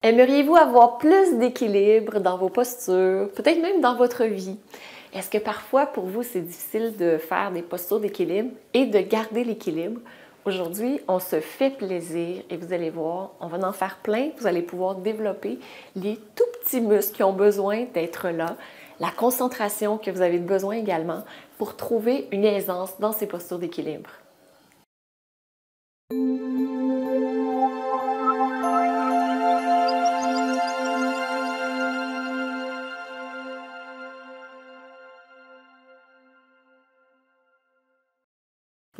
Aimeriez-vous avoir plus d'équilibre dans vos postures, peut-être même dans votre vie? Est-ce que parfois pour vous c'est difficile de faire des postures d'équilibre et de garder l'équilibre? Aujourd'hui, on se fait plaisir et vous allez voir, on va en faire plein. Vous allez pouvoir développer les tout petits muscles qui ont besoin d'être là, la concentration que vous avez besoin également pour trouver une aisance dans ces postures d'équilibre.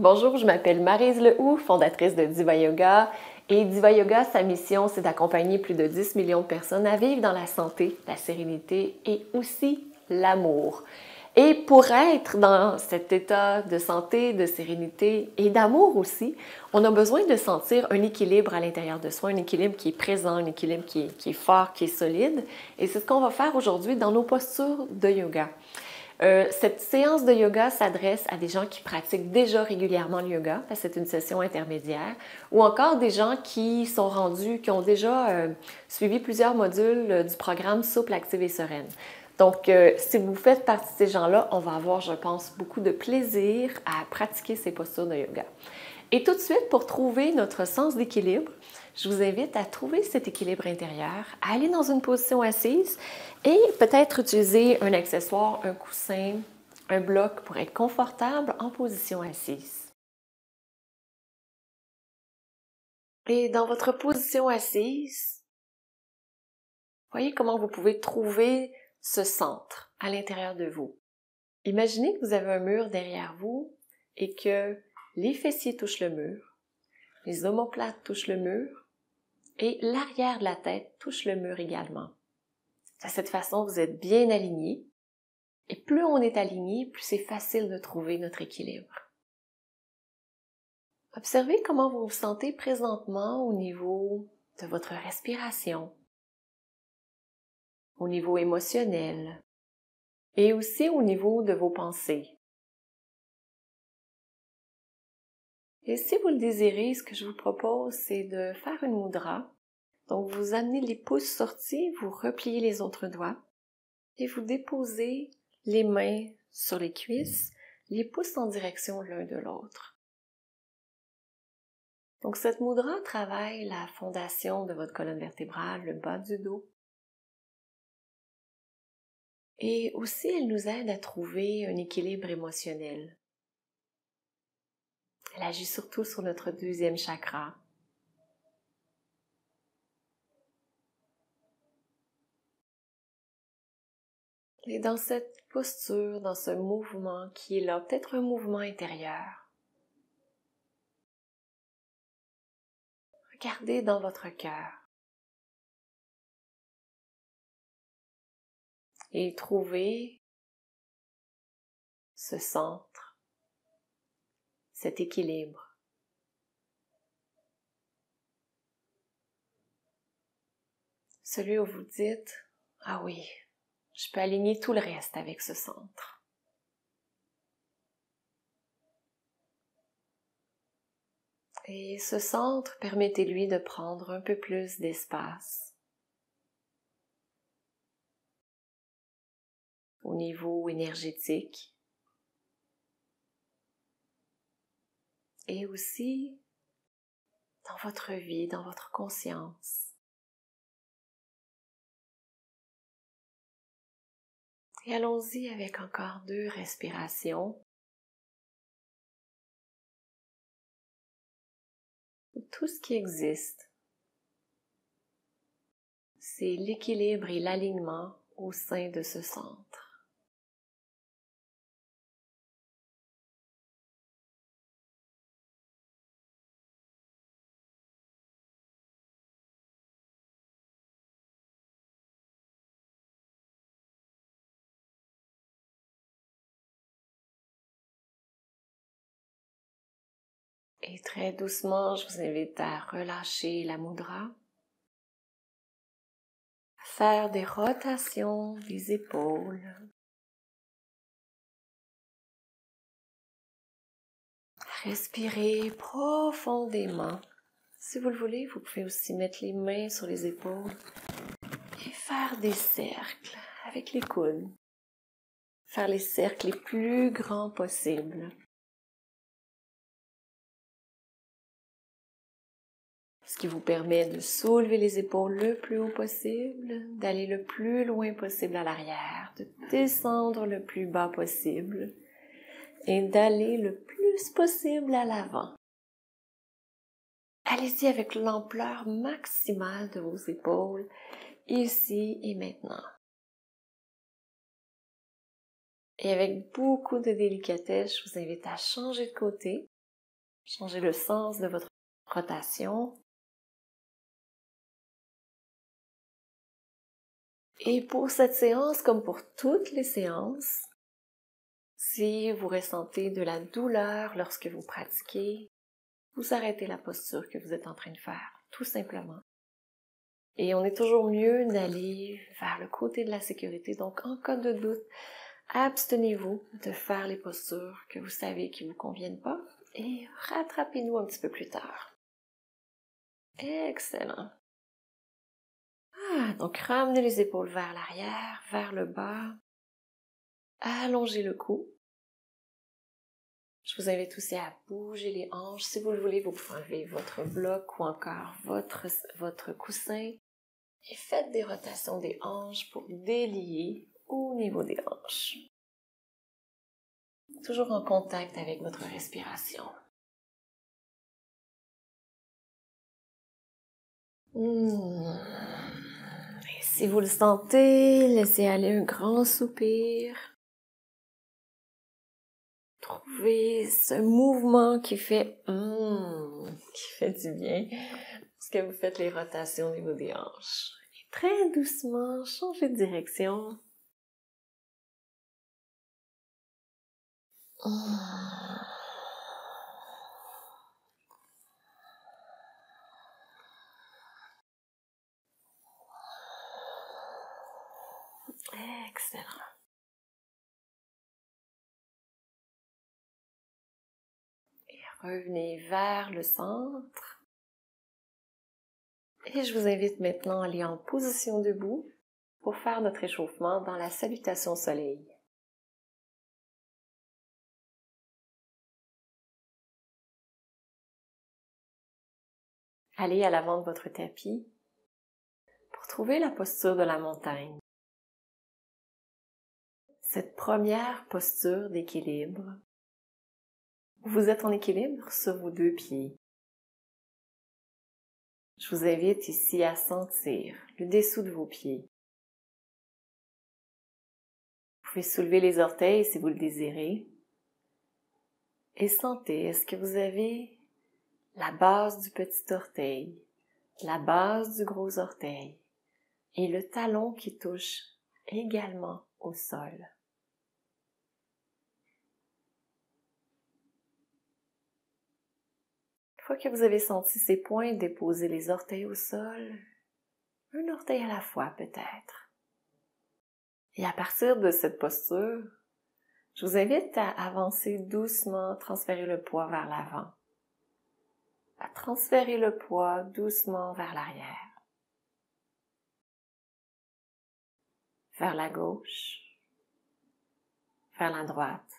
Bonjour, je m'appelle Maryse Lehoux, fondatrice de Diva Yoga. Et Diva Yoga, sa mission, c'est d'accompagner plus de 10 millions de personnes à vivre dans la santé, la sérénité et aussi l'amour. Et pour être dans cet état de santé, de sérénité et d'amour aussi, on a besoin de sentir un équilibre à l'intérieur de soi, un équilibre qui est présent, un équilibre qui est fort, qui est solide. Et c'est ce qu'on va faire aujourd'hui dans nos postures de yoga. Cette séance de yoga s'adresse à des gens qui pratiquent déjà régulièrement le yoga, parce que c'est une session intermédiaire, ou encore des gens qui sont rendus, qui ont déjà suivi plusieurs modules du programme Souple, Active et Sereine. Donc, si vous faites partie de ces gens-là, on va avoir, je pense, beaucoup de plaisir à pratiquer ces postures de yoga. Et tout de suite, pour trouver notre sens d'équilibre, je vous invite à trouver cet équilibre intérieur, à aller dans une position assise et peut-être utiliser un accessoire, un coussin, un bloc pour être confortable en position assise. Et dans votre position assise, voyez comment vous pouvez trouver ce centre à l'intérieur de vous. Imaginez que vous avez un mur derrière vous et que les fessiers touchent le mur, les omoplates touchent le mur, et l'arrière de la tête touche le mur également. De cette façon, vous êtes bien aligné. Et plus on est aligné, plus c'est facile de trouver notre équilibre. Observez comment vous vous sentez présentement au niveau de votre respiration, au niveau émotionnel et aussi au niveau de vos pensées. Et si vous le désirez, ce que je vous propose, c'est de faire une mudra. Donc, vous amenez les pouces sortis, vous repliez les autres doigts et vous déposez les mains sur les cuisses, les pouces en direction l'un de l'autre. Donc, cette mudra travaille la fondation de votre colonne vertébrale, le bas du dos. Et aussi, elle nous aide à trouver un équilibre émotionnel. Elle agit surtout sur notre deuxième chakra. Et dans cette posture, dans ce mouvement qui est là, peut-être un mouvement intérieur, regardez dans votre cœur et trouvez ce centre, cet équilibre. Celui où vous dites, ah oui, je peux aligner tout le reste avec ce centre. Et ce centre, permettez-lui de prendre un peu plus d'espace au niveau énergétique et aussi dans votre vie, dans votre conscience. Et allons-y avec encore 2 respirations. Tout ce qui existe, c'est l'équilibre et l'alignement au sein de ce centre. Et très doucement, je vous invite à relâcher la mudra, à faire des rotations des épaules, à respirer profondément Si vous le voulez, vous pouvez aussi mettre les mains sur les épaules et faire des cercles avec les coudes. Faire les cercles les plus grands possibles. Ce qui vous permet de soulever les épaules le plus haut possible, d'aller le plus loin possible à l'arrière, de descendre le plus bas possible et d'aller le plus possible à l'avant. Allez-y avec l'ampleur maximale de vos épaules, ici et maintenant. Et avec beaucoup de délicatesse, je vous invite à changer de côté, changer le sens de votre rotation. Et pour cette séance, comme pour toutes les séances, si vous ressentez de la douleur lorsque vous pratiquez, vous arrêtez la posture que vous êtes en train de faire, tout simplement. Et on est toujours mieux d'aller vers le côté de la sécurité. Donc, en cas de doute, abstenez-vous de faire les postures que vous savez qui ne vous conviennent pas et rattrapez-nous un petit peu plus tard. Excellent. Donc ramenez les épaules vers l'arrière, vers le bas. Allongez le cou. Je vous invite aussi à bouger les hanches. Si vous le voulez, vous pouvez enlever votre bloc ou encore votre coussin. Et faites des rotations des hanches pour délier au niveau des hanches. Toujours en contact avec votre respiration. Et si vous le sentez, laissez aller un grand soupir. Trouvez ce mouvement qui fait du bien parce que vous faites les rotations au niveau des hanches. Et très doucement, changez de direction. Excellent. Et revenez vers le centre. Et je vous invite maintenant à aller en position debout pour faire notre échauffement dans la salutation au soleil. Allez à l'avant de votre tapis pour trouver la posture de la montagne. Cette première posture d'équilibre, vous êtes en équilibre sur vos deux pieds. Je vous invite ici à sentir le dessous de vos pieds. Vous pouvez soulever les orteils si vous le désirez. Et sentez, est-ce que vous avez la base du petit orteil, la base du gros orteil et le talon qui touche également au sol. Une fois que vous avez senti ces points, déposez les orteils au sol, un orteil à la fois peut-être. Et à partir de cette posture, je vous invite à avancer doucement, transférer le poids vers l'avant, à transférer le poids doucement vers l'arrière, vers la gauche, vers la droite.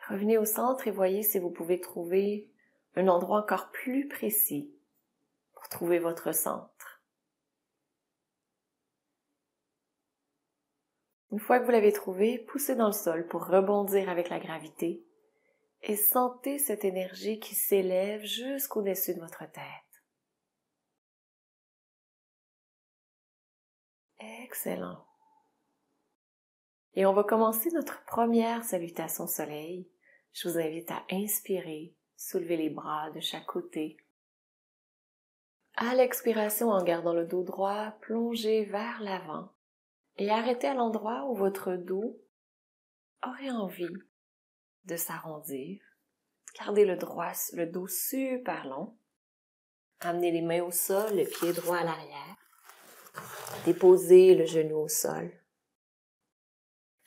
Revenez au centre et voyez si vous pouvez trouver un endroit encore plus précis pour trouver votre centre. Une fois que vous l'avez trouvé, poussez dans le sol pour rebondir avec la gravité et sentez cette énergie qui s'élève jusqu'au-dessus de votre tête. Excellent. Et on va commencer notre première salutation au soleil. Je vous invite à inspirer, soulever les bras de chaque côté. À l'expiration, en gardant le dos droit, plongez vers l'avant et arrêtez à l'endroit où votre dos aurait envie de s'arrondir. Gardez le dos super long. Amenez les mains au sol, le pied droit à l'arrière. Déposez le genou au sol.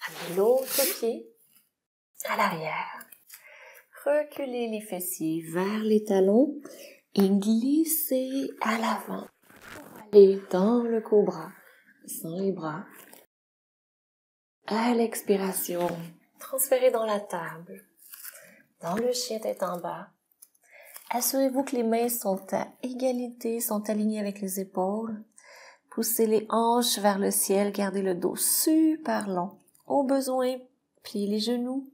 Amenez l'autre pied à l'arrière. Reculez les fessiers vers les talons et glissez à l'avant pour aller dans le cobra, sans les bras. À l'expiration, transférez dans la table, dans le chien tête en bas. Assurez-vous que les mains sont à égalité, sont alignées avec les épaules. Poussez les hanches vers le ciel, gardez le dos super long. Au besoin, pliez les genoux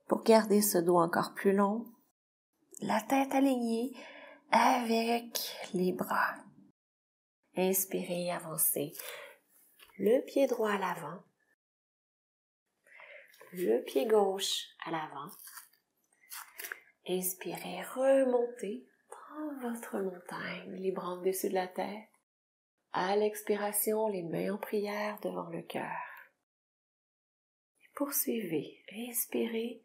pour garder ce dos encore plus long. La tête alignée avec les bras. Inspirez, avancez. Le pied droit à l'avant. Le pied gauche à l'avant. Inspirez, remontez dans votre montagne, les bras au-dessus de la tête. À l'expiration, les mains en prière devant le cœur. Poursuivez, inspirez.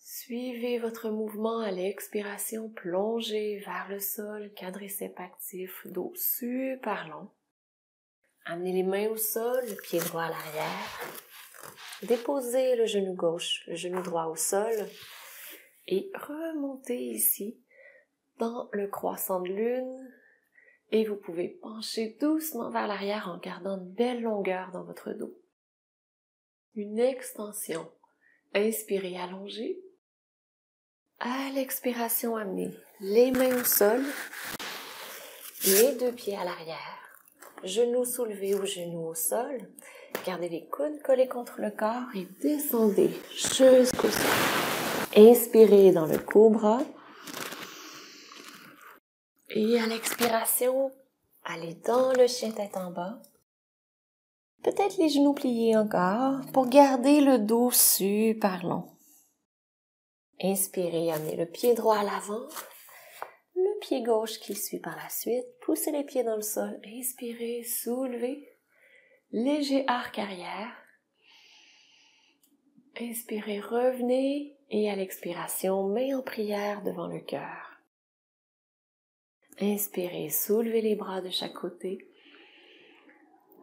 Suivez votre mouvement à l'expiration, plongez vers le sol, quadriceps actif, dos super long. Amenez les mains au sol, le pied droit à l'arrière. Déposez le genou gauche, le genou droit au sol. Et remontez ici dans le croissant de lune. Et vous pouvez pencher doucement vers l'arrière en gardant une belle longueur dans votre dos. Une extension. Inspirez, allongez. À l'expiration, amenez les mains au sol, les deux pieds à l'arrière, genoux soulevés ou genoux au sol. Gardez les coudes collés contre le corps et descendez jusqu'au sol. Inspirez dans le cobra. Et à l'expiration, allez dans le chien tête en bas. Peut-être les genoux pliés encore pour garder le dos super long. Inspirez, amenez le pied droit à l'avant, le pied gauche qui suit par la suite. Poussez les pieds dans le sol. Inspirez, soulevez. Léger arc arrière. Inspirez, revenez. Et à l'expiration, main en prière devant le cœur. Inspirez, soulevez les bras de chaque côté.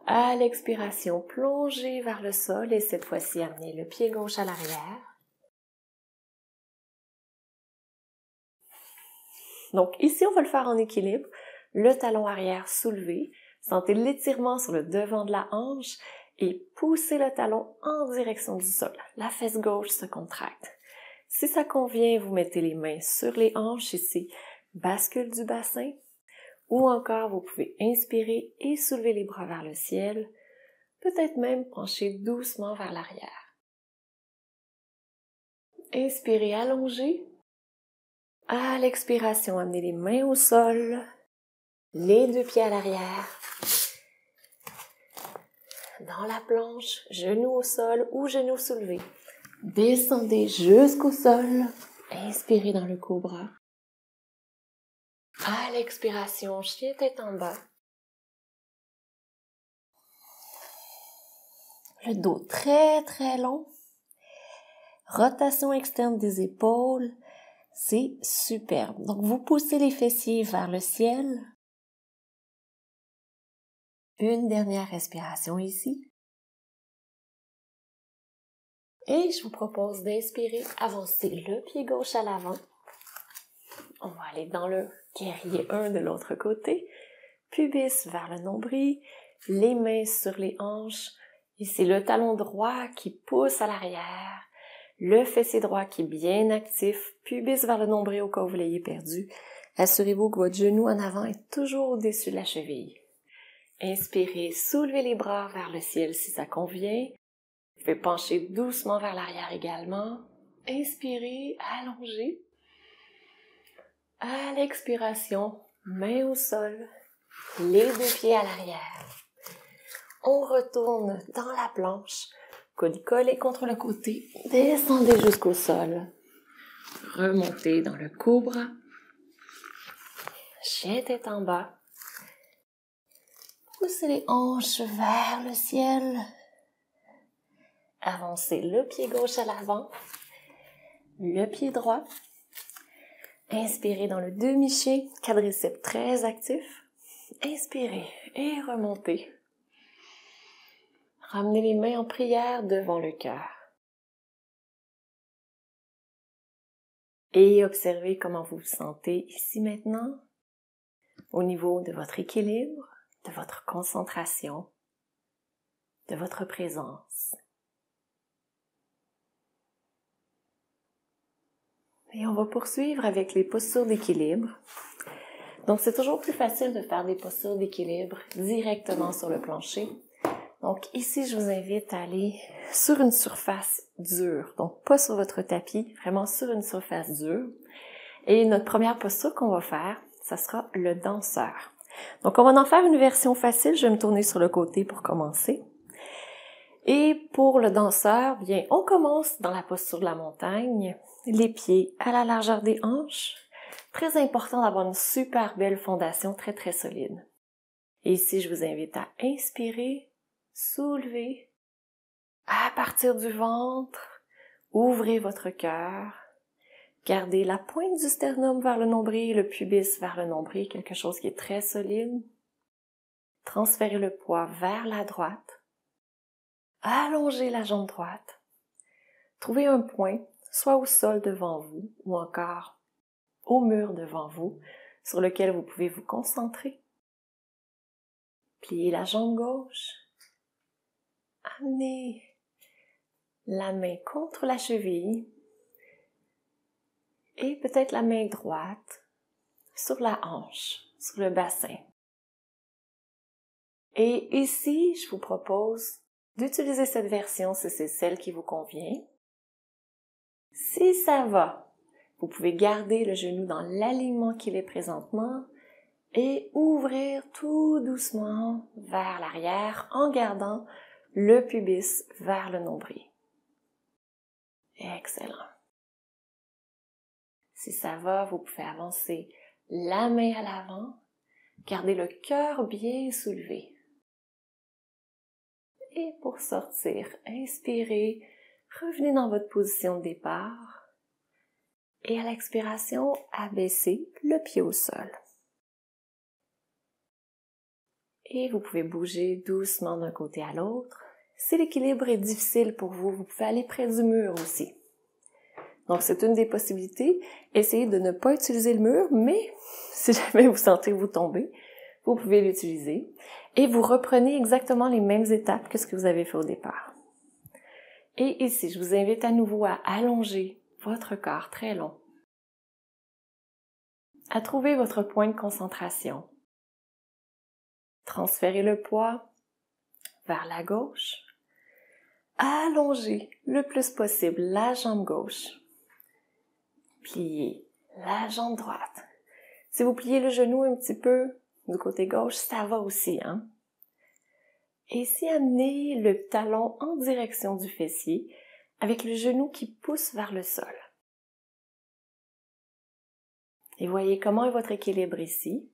À l'expiration, plongez vers le sol et cette fois-ci, amenez le pied gauche à l'arrière. Donc ici, on va le faire en équilibre. Le talon arrière soulevé. Sentez l'étirement sur le devant de la hanche et poussez le talon en direction du sol. La fesse gauche se contracte. Si ça convient, vous mettez les mains sur les hanches ici, bascule du bassin. Ou encore, vous pouvez inspirer et soulever les bras vers le ciel. Peut-être même pencher doucement vers l'arrière. Inspirez, allongez. À l'expiration, amenez les mains au sol, les deux pieds à l'arrière. Dans la planche, genoux au sol ou genoux soulevés. Descendez jusqu'au sol. Inspirez dans le cobra. À l'expiration, chien tête en bas. Le dos très très long. Rotation externe des épaules. C'est superbe. Donc, vous poussez les fessiers vers le ciel. Une dernière respiration ici. Et je vous propose d'inspirer, avancer le pied gauche à l'avant. On va aller dans le guerrier 1 de l'autre côté. Pubis vers le nombril, les mains sur les hanches. Ici, le talon droit qui pousse à l'arrière. Le fessier droit qui est bien actif, pubis vers le nombril au cas où vous l'ayez perdu. Assurez-vous que votre genou en avant est toujours au-dessus de la cheville. Inspirez, soulevez les bras vers le ciel si ça convient. Vous pouvez pencher doucement vers l'arrière également. Inspirez, allongez. À l'expiration, main au sol, les deux pieds à l'arrière. On retourne dans la planche. Coude collé contre le côté, descendez jusqu'au sol. Remontez dans le cobra. Chien tête en bas. Poussez les hanches vers le ciel. Avancez le pied gauche à l'avant. Le pied droit. Inspirez dans le demi-chien, quadriceps très actif. Inspirez et remontez. Ramenez les mains en prière devant le cœur. Et observez comment vous vous sentez ici maintenant, au niveau de votre équilibre, de votre concentration, de votre présence. Et on va poursuivre avec les postures d'équilibre. Donc, c'est toujours plus facile de faire des postures d'équilibre directement sur le plancher. Donc, ici, je vous invite à aller sur une surface dure. Donc, pas sur votre tapis, vraiment sur une surface dure. Et notre première posture qu'on va faire, ça sera le danseur. Donc, on va en faire une version facile. Je vais me tourner sur le côté pour commencer. Et pour le danseur, bien, on commence dans la posture de la montagne, les pieds à la largeur des hanches. Très important d'avoir une super belle fondation très, très solide. Et ici, je vous invite à inspirer, soulever, à partir du ventre, ouvrez votre cœur, gardez la pointe du sternum vers le nombril, le pubis vers le nombril, quelque chose qui est très solide. Transférez le poids vers la droite, allongez la jambe droite, trouvez un point, soit au sol devant vous ou encore au mur devant vous, sur lequel vous pouvez vous concentrer. Pliez la jambe gauche. Amenez la main contre la cheville et peut-être la main droite sur la hanche, sur le bassin. Et ici, je vous propose d'utiliser cette version si c'est celle qui vous convient. Si ça va, vous pouvez garder le genou dans l'alignement qu'il est présentement et ouvrir tout doucement vers l'arrière en gardant le pubis vers le nombril. Excellent. Si ça va, vous pouvez avancer la main à l'avant, gardez le cœur bien soulevé. Et pour sortir, inspirez, revenez dans votre position de départ. Et à l'expiration, abaissez le pied au sol. Et vous pouvez bouger doucement d'un côté à l'autre. Si l'équilibre est difficile pour vous, vous pouvez aller près du mur aussi. Donc, c'est une des possibilités. Essayez de ne pas utiliser le mur, mais si jamais vous sentez vous tomber, vous pouvez l'utiliser. Et vous reprenez exactement les mêmes étapes que ce que vous avez fait au départ. Et ici, je vous invite à nouveau à allonger votre corps très long, à trouver votre point de concentration. Transférez le poids vers la gauche. Allongez le plus possible la jambe gauche. Pliez la jambe droite. Si vous pliez le genou un petit peu du côté gauche, ça va aussi, hein? Et ici, amenez le talon en direction du fessier avec le genou qui pousse vers le sol. Et voyez comment est votre équilibre ici.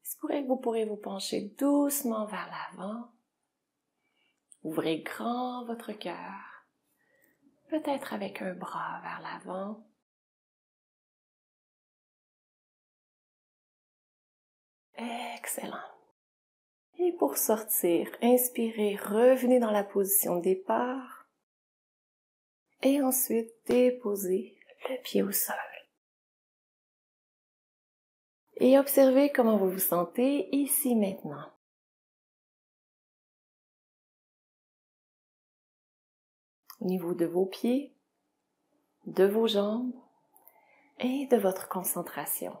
Il se pourrait que vous pourrez vous pencher doucement vers l'avant. Ouvrez grand votre cœur, peut-être avec un bras vers l'avant. Excellent. Et pour sortir, inspirez, revenez dans la position de départ. Et ensuite, déposez le pied au sol. Et observez comment vous vous sentez ici maintenant. Au niveau de vos pieds, de vos jambes et de votre concentration.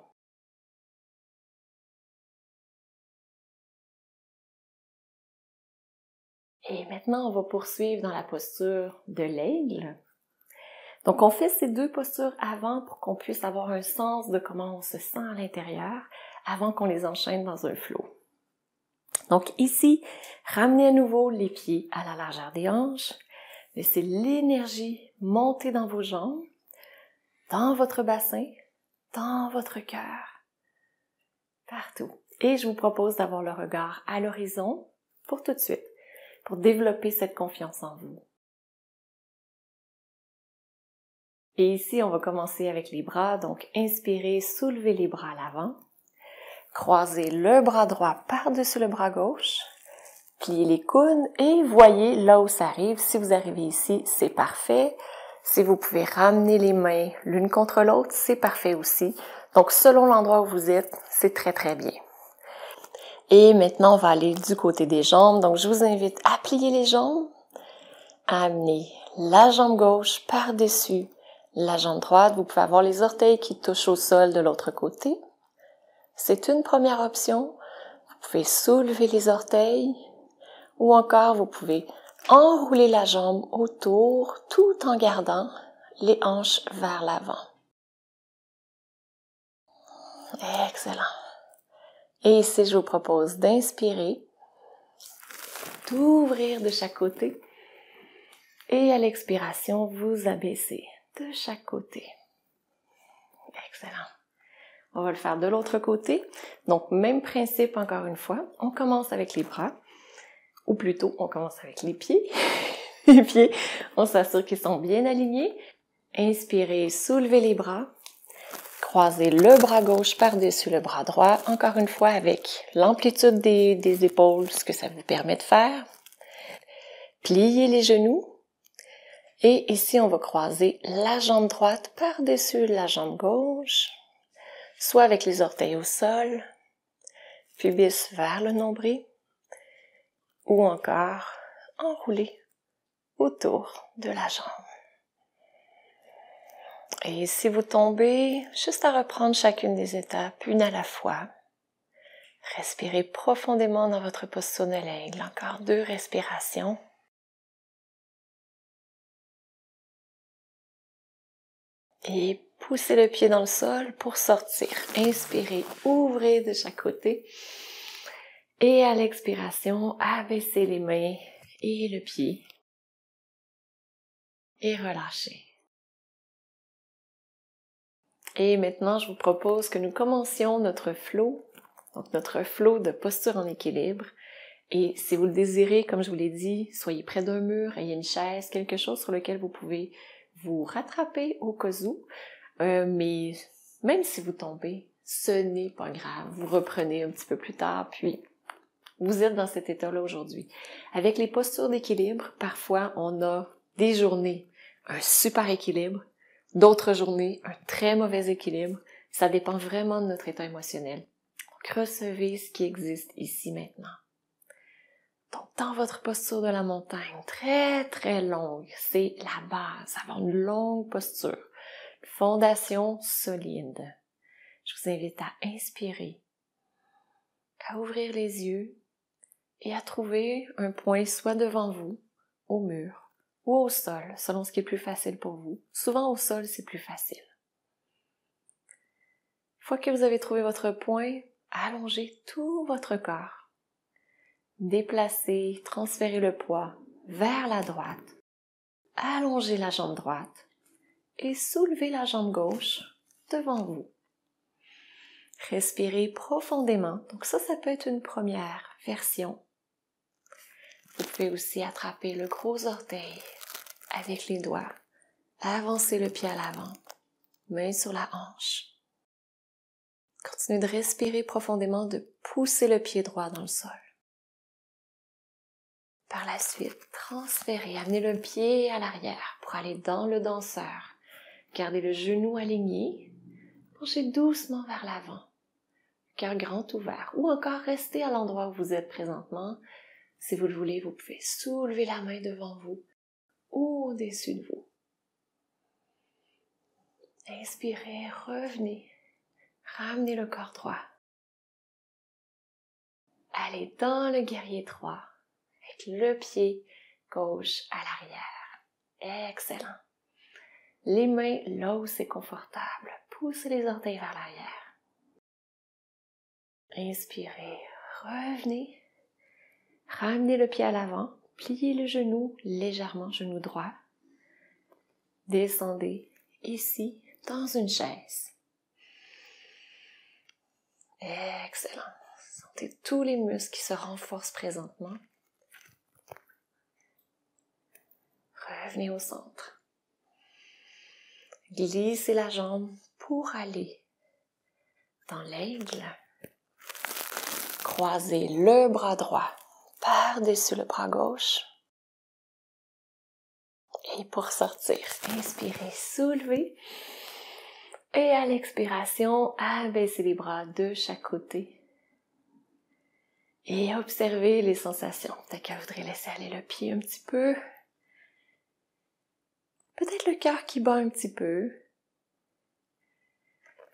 Et maintenant, on va poursuivre dans la posture de l'aigle. Donc, on fait ces deux postures avant pour qu'on puisse avoir un sens de comment on se sent à l'intérieur avant qu'on les enchaîne dans un flow. Donc ici, ramenez à nouveau les pieds à la largeur des hanches. Laissez l'énergie monter dans vos jambes, dans votre bassin, dans votre cœur, partout. Et je vous propose d'avoir le regard à l'horizon pour tout de suite, pour développer cette confiance en vous. Et ici, on va commencer avec les bras. Donc, inspirez, soulevez les bras à l'avant. Croisez le bras droit par-dessus le bras gauche. Pliez les coudes et voyez là où ça arrive. Si vous arrivez ici, c'est parfait. Si vous pouvez ramener les mains l'une contre l'autre, c'est parfait aussi. Donc, selon l'endroit où vous êtes, c'est très, très bien. Et maintenant, on va aller du côté des jambes. Donc, je vous invite à plier les jambes, à amener la jambe gauche par-dessus la jambe droite. Vous pouvez avoir les orteils qui touchent au sol de l'autre côté. C'est une première option. Vous pouvez soulever les orteils ou encore vous pouvez enrouler la jambe autour tout en gardant les hanches vers l'avant. Excellent. Et ici, je vous propose d'inspirer, d'ouvrir de chaque côté et à l'expiration, vous abaissez de chaque côté. Excellent. On va le faire de l'autre côté. Donc, même principe encore une fois. On commence avec les bras, ou plutôt, on commence avec les pieds. Les pieds, on s'assure qu'ils sont bien alignés. Inspirez, soulevez les bras. Croisez le bras gauche par-dessus le bras droit. Encore une fois, avec l'amplitude des épaules, ce que ça vous permet de faire. Pliez les genoux. Et ici, on va croiser la jambe droite par-dessus la jambe gauche, soit avec les orteils au sol, pubis vers le nombril, ou encore enrouler autour de la jambe. Et si vous tombez, juste à reprendre chacune des étapes, une à la fois. Respirez profondément dans votre posture de l'aigle. Encore 2 respirations. Et poussez le pied dans le sol pour sortir. Inspirez, ouvrez de chaque côté. Et à l'expiration, abaissez les mains et le pied. Et relâchez. Et maintenant, je vous propose que nous commencions notre flow, donc notre flow de posture en équilibre. Et si vous le désirez, comme je vous l'ai dit, soyez près d'un mur, ayez une chaise, quelque chose sur lequel vous pouvez vous rattraper au cas où. Mais même si vous tombez, ce n'est pas grave. Vous reprenez un petit peu plus tard, puis vous êtes dans cet état-là aujourd'hui. Avec les postures d'équilibre, parfois on a des journées, un super équilibre, d'autres journées, un très mauvais équilibre. Ça dépend vraiment de notre état émotionnel. Donc, recevez ce qui existe ici maintenant. Donc, dans votre posture de la montagne, très très longue, c'est la base, avoir une longue posture, une fondation solide. Je vous invite à inspirer, à ouvrir les yeux et à trouver un point soit devant vous, au mur, ou au sol, selon ce qui est plus facile pour vous. Souvent au sol, c'est plus facile. Une fois que vous avez trouvé votre point, allongez tout votre corps. Déplacez, transférez le poids vers la droite. Allongez la jambe droite et soulevez la jambe gauche devant vous. Respirez profondément. Donc ça peut être une première version. Vous pouvez aussi attraper le gros orteil avec les doigts. Avancez le pied à l'avant. Main sur la hanche. Continuez de respirer profondément, de pousser le pied droit dans le sol. Par la suite, transférez, amenez le pied à l'arrière pour aller dans le danseur. Gardez le genou aligné. Penchez doucement vers l'avant. Cœur grand ouvert. Ou encore restez à l'endroit où vous êtes présentement. Si vous le voulez, vous pouvez soulever la main devant vous ou au-dessus de vous. Inspirez, revenez. Ramenez le corps droit. Allez dans le guerrier 3 avec le pied gauche à l'arrière. Excellent. Les mains là où c'est confortable. Poussez les orteils vers l'arrière. Inspirez, revenez. Ramenez le pied à l'avant. Pliez le genou légèrement, genou droit. Descendez ici dans une chaise. Excellent. Sentez tous les muscles qui se renforcent présentement. Revenez au centre. Glissez la jambe pour aller dans l'aigle. Croisez le bras droit par-dessus le bras gauche. Et pour sortir, inspirez, soulevez. Et à l'expiration, abaissez les bras de chaque côté. Et observez les sensations. Peut-être que vous voudrez laisser aller le pied un petit peu. Peut-être le cœur qui bat un petit peu.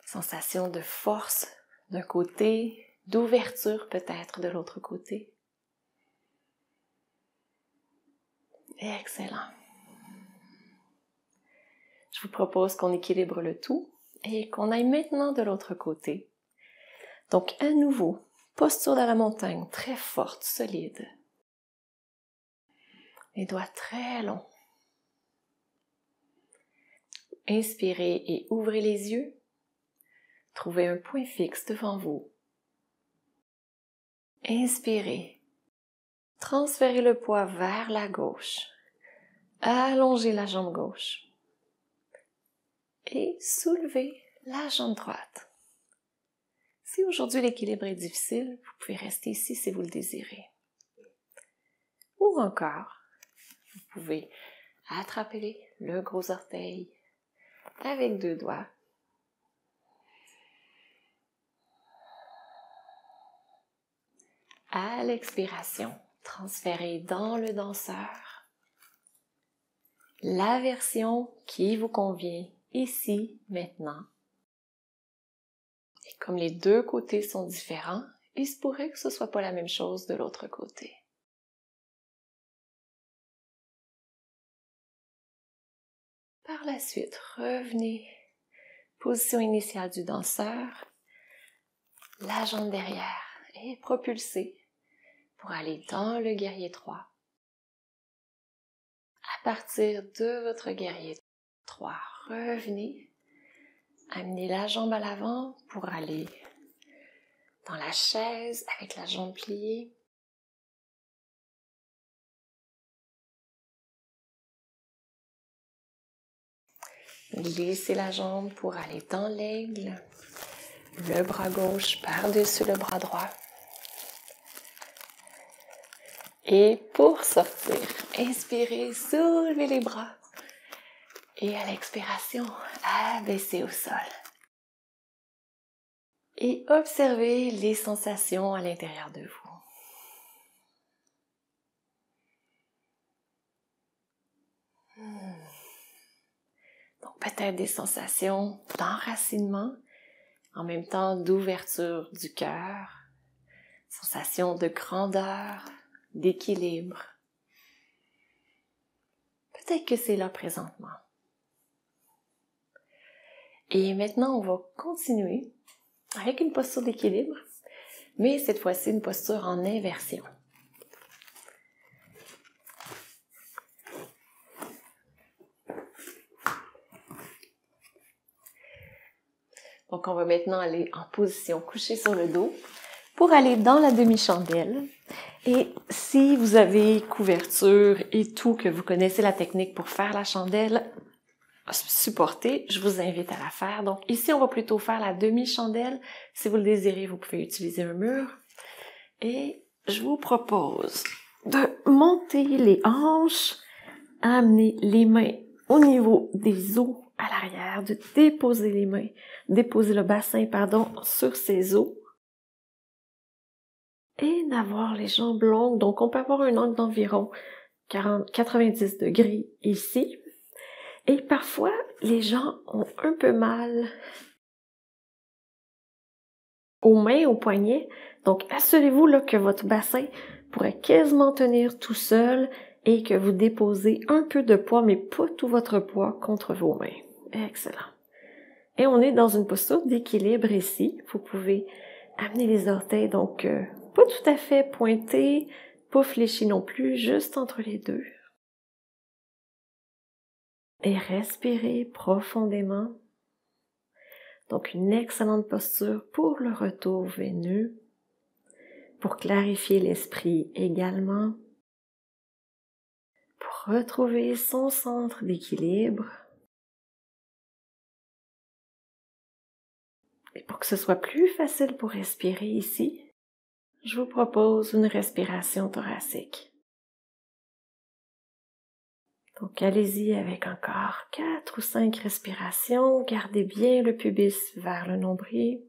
Sensation de force d'un côté, d'ouverture peut-être de l'autre côté. Excellent. Je vous propose qu'on équilibre le tout et qu'on aille maintenant de l'autre côté. Donc à nouveau, posture de la montagne très forte, solide. Les doigts très longs. Inspirez et ouvrez les yeux. Trouvez un point fixe devant vous. Inspirez. Transférez le poids vers la gauche. Allongez la jambe gauche. Et soulevez la jambe droite. Si aujourd'hui l'équilibre est difficile, vous pouvez rester ici si vous le désirez. Ou encore, vous pouvez attraper le gros orteil avec 2 doigts. À l'expiration, transférez dans le danseur la version qui vous convient ici, maintenant. Et comme les 2 côtés sont différents, il se pourrait que ce soit pas la même chose de l'autre côté. Par la suite, revenez, position initiale du danseur, la jambe derrière et propulsez pour aller dans le guerrier 3. À partir de votre guerrier 3, revenez, amenez la jambe à l'avant pour aller dans la chaise avec la jambe pliée. Glissez la jambe pour aller dans l'aigle, le bras gauche par-dessus le bras droit. Et pour sortir, inspirez, soulevez les bras. Et à l'expiration, abaissez au sol. Et observez les sensations à l'intérieur de vous. Donc peut-être des sensations d'enracinement, en même temps d'ouverture du cœur, sensation de grandeur, d'équilibre. Peut-être que c'est là présentement. Et maintenant, on va continuer avec une posture d'équilibre, mais cette fois-ci une posture en inversion. Donc, on va maintenant aller en position couchée sur le dos pour aller dans la demi-chandelle. Et si vous avez couverture et tout, que vous connaissez la technique pour faire la chandelle supportée, je vous invite à la faire. Donc ici, on va plutôt faire la demi-chandelle. Si vous le désirez, vous pouvez utiliser un mur. Et je vous propose de monter les hanches, amener les mains au niveau des os à l'arrière, de déposer les mains, déposer le bassin, sur ces os. Et d'avoir les jambes longues. Donc, on peut avoir un angle d'environ 90 degrés ici. Et parfois, les gens ont un peu mal aux mains, aux poignets. Donc, assurez-vous là, que votre bassin pourrait quasiment tenir tout seul et que vous déposez un peu de poids, mais pas tout votre poids contre vos mains. Excellent. Et on est dans une posture d'équilibre ici. Vous pouvez amener les orteils, donc pas tout à fait pointés, pas fléchis non plus, juste entre les deux. Et respirez profondément. Donc une excellente posture pour le retour veineux, pour clarifier l'esprit également, pour retrouver son centre d'équilibre. Et pour que ce soit plus facile pour respirer ici, je vous propose une respiration thoracique. Donc, allez-y avec encore 4 ou 5 respirations. Gardez bien le pubis vers le nombril.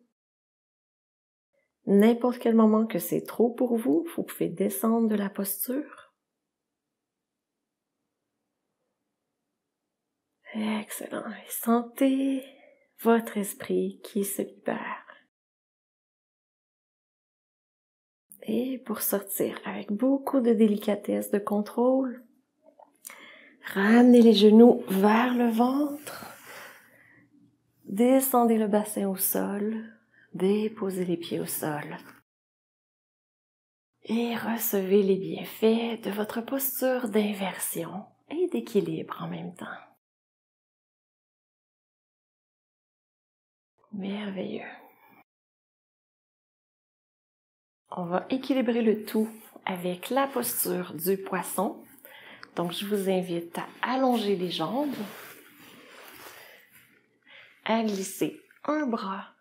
N'importe quel moment que c'est trop pour vous, vous pouvez descendre de la posture. Excellent. Et sentez votre esprit qui se libère. Et pour sortir avec beaucoup de délicatesse, de contrôle, ramenez les genoux vers le ventre. Descendez le bassin au sol. Déposez les pieds au sol. Et recevez les bienfaits de votre posture d'inversion et d'équilibre en même temps. Merveilleux. On va équilibrer le tout avec la posture du poisson. Donc, je vous invite à allonger les jambes, à glisser un bras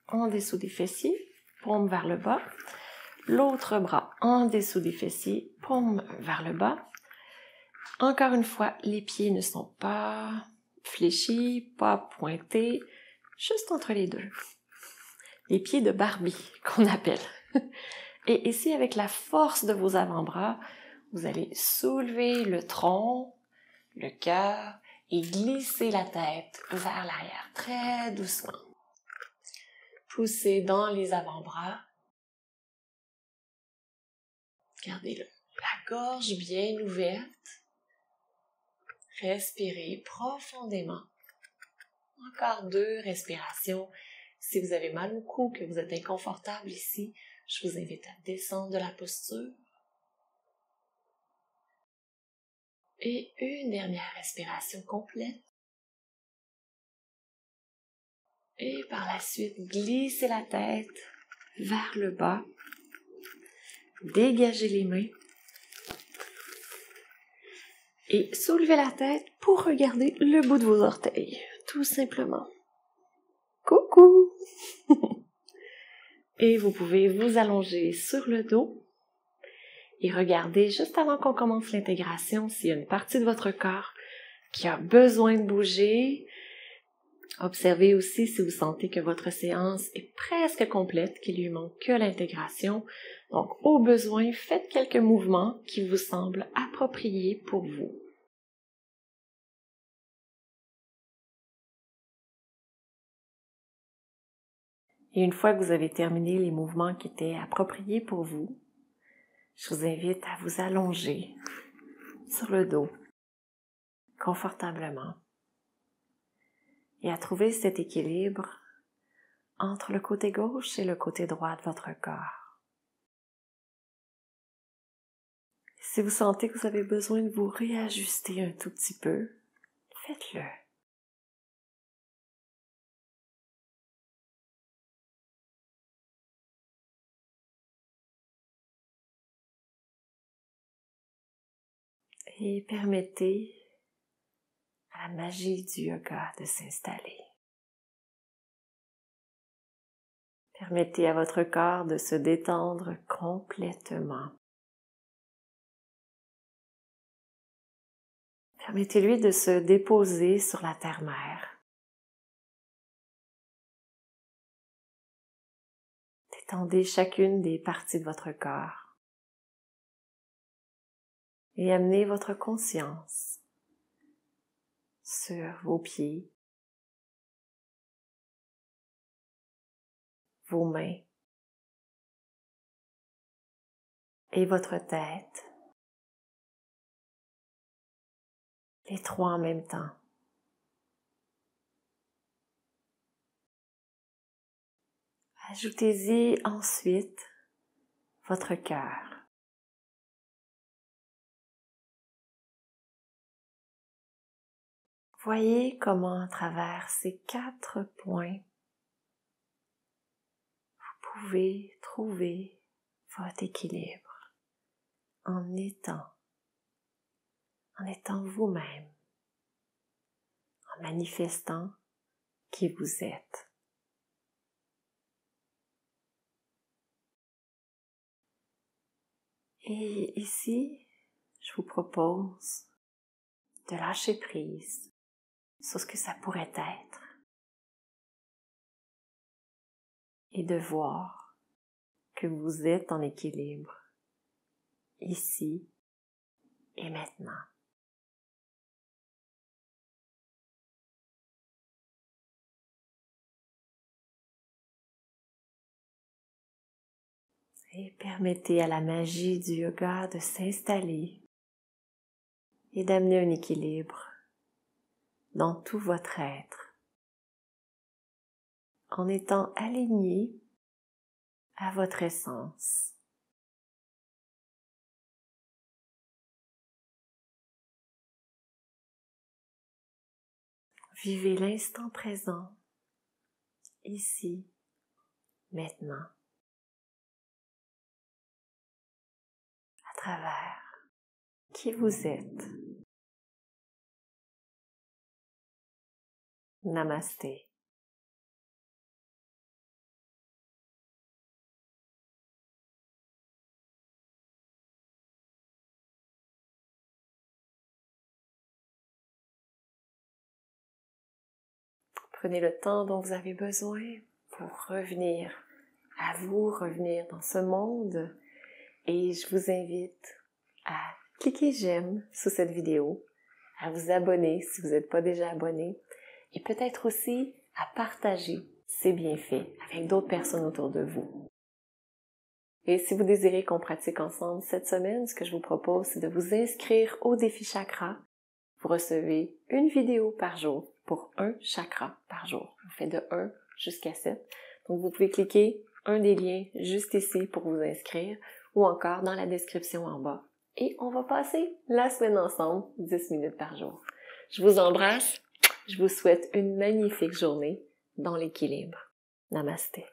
en dessous des fessiers, paume vers le bas, l'autre bras en dessous des fessiers, paume vers le bas. Encore une fois, les pieds ne sont pas fléchis, pas pointés, juste entre les deux. Les pieds de Barbie, qu'on appelle. Et ici, avec la force de vos avant-bras, vous allez soulever le tronc, le cœur et glisser la tête vers l'arrière, très doucement. Poussez dans les avant-bras. Gardez-le. La gorge bien ouverte. Respirez profondément. Encore 2 respirations. Si vous avez mal au cou, que vous êtes inconfortable ici, je vous invite à descendre de la posture. Et une dernière respiration complète. Et par la suite, glissez la tête vers le bas. Dégagez les mains. Et soulevez la tête pour regarder le bout de vos orteils, tout simplement. Coucou! Et vous pouvez vous allonger sur le dos et regarder juste avant qu'on commence l'intégration s'il y a une partie de votre corps qui a besoin de bouger. Observez aussi si vous sentez que votre séance est presque complète, qu'il lui manque que l'intégration. Donc, au besoin, faites quelques mouvements qui vous semblent appropriés pour vous. Et une fois que vous avez terminé les mouvements qui étaient appropriés pour vous, je vous invite à vous allonger sur le dos, confortablement, et à trouver cet équilibre entre le côté gauche et le côté droit de votre corps. Si vous sentez que vous avez besoin de vous réajuster un tout petit peu, faites-le. Et permettez à la magie du yoga de s'installer. Permettez à votre corps de se détendre complètement. Permettez-lui de se déposer sur la terre-mère. Détendez chacune des parties de votre corps. Et amenez votre conscience sur vos pieds, vos mains et votre tête, les 3 en même temps. Ajoutez-y ensuite votre cœur. Voyez comment à travers ces 4 points, vous pouvez trouver votre équilibre en étant vous-même, en manifestant qui vous êtes. Et ici, je vous propose de lâcher prise sur ce que ça pourrait être et de voir que vous êtes en équilibre ici et maintenant. Et permettez à la magie du yoga de s'installer et d'amener un équilibre dans tout votre être, en étant aligné à votre essence. Vivez l'instant présent, ici, maintenant, à travers qui vous êtes. Namasté. Prenez le temps dont vous avez besoin pour revenir à vous, revenir dans ce monde. Et je vous invite à cliquer j'aime sous cette vidéo, à vous abonner si vous n'êtes pas déjà abonné, et peut-être aussi à partager ces bienfaits avec d'autres personnes autour de vous. Et si vous désirez qu'on pratique ensemble cette semaine, ce que je vous propose, c'est de vous inscrire au défi chakra. Vous recevez une vidéo par jour pour un chakra par jour. On fait de 1 jusqu'à 7. Donc vous pouvez cliquer un des liens juste ici pour vous inscrire ou encore dans la description en bas. Et on va passer la semaine ensemble, 10 minutes par jour. Je vous embrasse. Je vous souhaite une magnifique journée dans l'équilibre. Namasté.